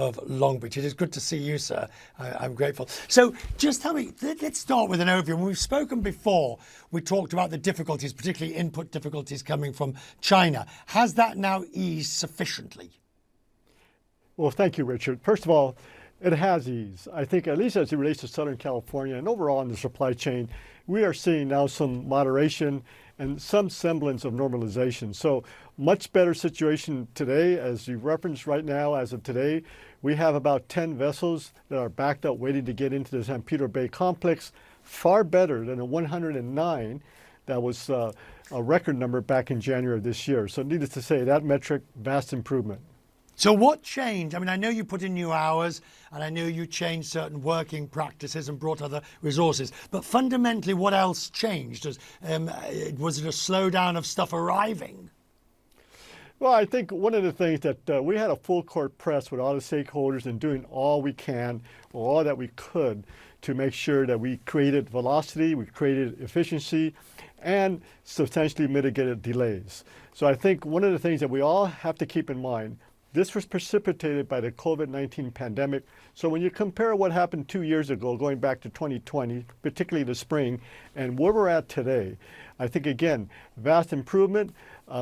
of Long Beach. It is good to see you, sir. I'm grateful. So just tell me, let's start with an overview. When we've spoken before, we talked about the difficulties, particularly input difficulties coming from China. Has that now eased sufficiently? Well, thank you, Richard. First of all, it has eased. I think at least as it relates to Southern California and overall in the supply chain, we are seeing now some moderation and some semblance of normalization. So much better situation today, as you referenced right now, as of today, we have about 10 vessels that are backed up waiting to get into the San Pedro Bay complex, far better than the 109 that was a record number back in January of this year. So needless to say, that metric, vast improvement. So what changed? I mean, I know you put in new hours and I know you changed certain working practices and brought other resources, but fundamentally what else changed? Was it a slowdown of stuff arriving? Well, I think one of the things that we had a full court press with all the stakeholders and doing all we can, or all that we could, to make sure that we created velocity, we created efficiency, and substantially mitigated delays. So I think one of the things that we all have to keep in mind, this was precipitated by the COVID-19 pandemic. So when you compare what happened 2 years ago, going back to 2020, particularly the spring, and where we're at today, I think, again, vast improvement.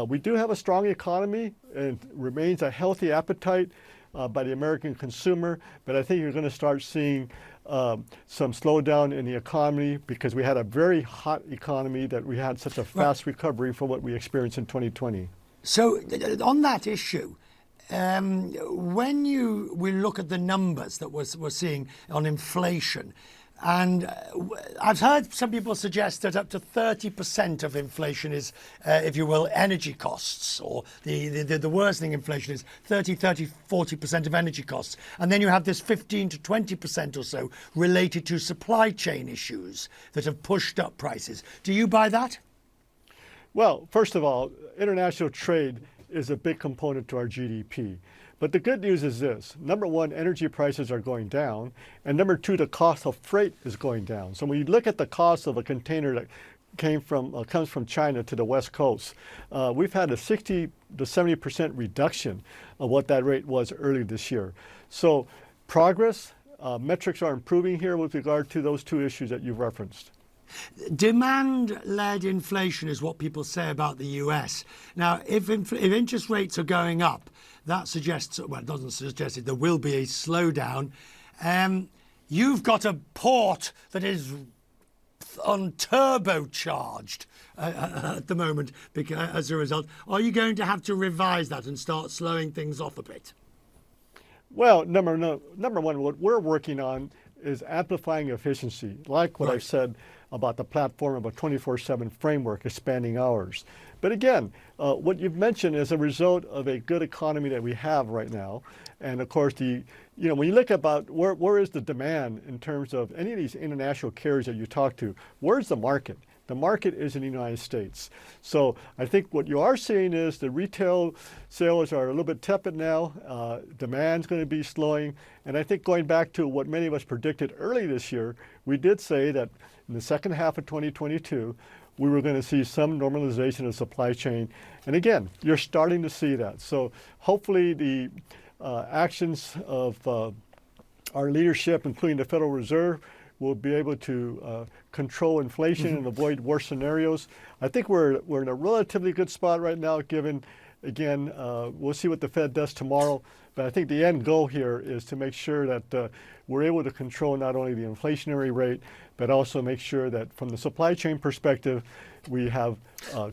We do have a strong economy and remains a healthy appetite by the American consumer, but I think you're going to start seeing some slowdown in the economy because we had a very hot economy that we had such a fast recovery from what we experienced in 2020. So on that issue, when we look at the numbers that we're seeing on inflation, and I've heard some people suggest that up to 30% of inflation is, if you will, energy costs, or the worsening inflation is 40% of energy costs. And then you have this 15 to 20% or so related to supply chain issues that have pushed up prices. Do you buy that? Well, first of all, international trade is a big component to our GDP. But the good news is this: number one, energy prices are going down, and number two, the cost of freight is going down. So when you look at the cost of a container that comes from China to the West Coast, we've had a 60 to 70% reduction of what that rate was early this year. So progress, metrics are improving here with regard to those two issues that you've referenced. Demand-led inflation is what people say about the US. Now, if interest rates are going up, that suggests, well, it doesn't suggest it, there will be a slowdown. You've got a port that is turbocharged at the moment as a result. Are you going to have to revise that and start slowing things off a bit? Well, number one, what we're working on is amplifying efficiency, like what I said about the platform of a 24/7 framework, expanding hours. But again, what you've mentioned is a result of a good economy that we have right now. And of course, when you look about where is the demand in terms of any of these international carriers that you talk to, where's the market? The market is in the United States. So I think what you are seeing is the retail sales are a little bit tepid now. Demand's going to be slowing. And I think going back to what many of us predicted early this year, we did say that in the second half of 2022, we were going to see some normalization of supply chain. And again, you're starting to see that. So hopefully the actions of our leadership, including the Federal Reserve, will be able to control inflation and avoid worse scenarios. I think we're in a relatively good spot right now, given, again, we'll see what the Fed does tomorrow. But I think the end goal here is to make sure that we're able to control not only the inflationary rate, but also make sure that from the supply chain perspective, we have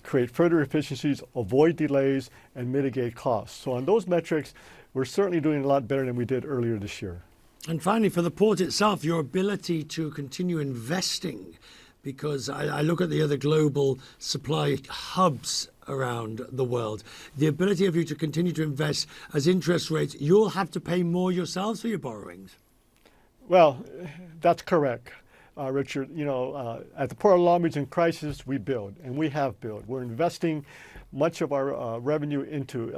create further efficiencies, avoid delays, and mitigate costs. So on those metrics, we're certainly doing a lot better than we did earlier this year. And finally, for the port itself, your ability to continue investing, because I look at the other global supply hubs around the world, the ability of you to continue to invest as interest rates, you'll have to pay more yourselves for your borrowings. Well, that's correct, Richard. At the Port of Long Beach in crisis, we build, and we have built. We're investing much of our revenue into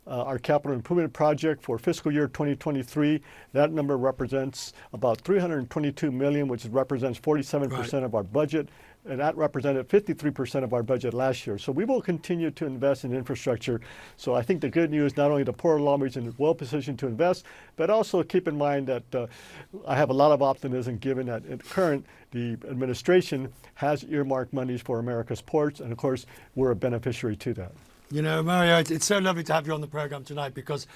our capital improvement project for fiscal year 2023. That number represents about $322 million, which represents 47% of our budget. and that represented 53% of our budget last year. So we will continue to invest in infrastructure. So I think the good news, not only the Port of Long Beach is well positioned to invest, but also keep in mind that I have a lot of optimism given that the administration has earmarked monies for America's ports, and of course, we're a beneficiary to that. You know, Mario, it's so lovely to have you on the program tonight, because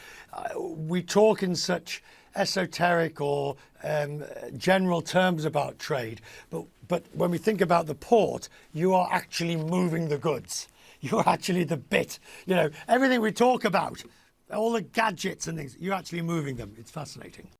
we talk in such esoteric or general terms about trade, but when we think about the port, you are actually moving the goods. You're actually the bit. You know, everything we talk about, all the gadgets and things, you're actually moving them. It's fascinating.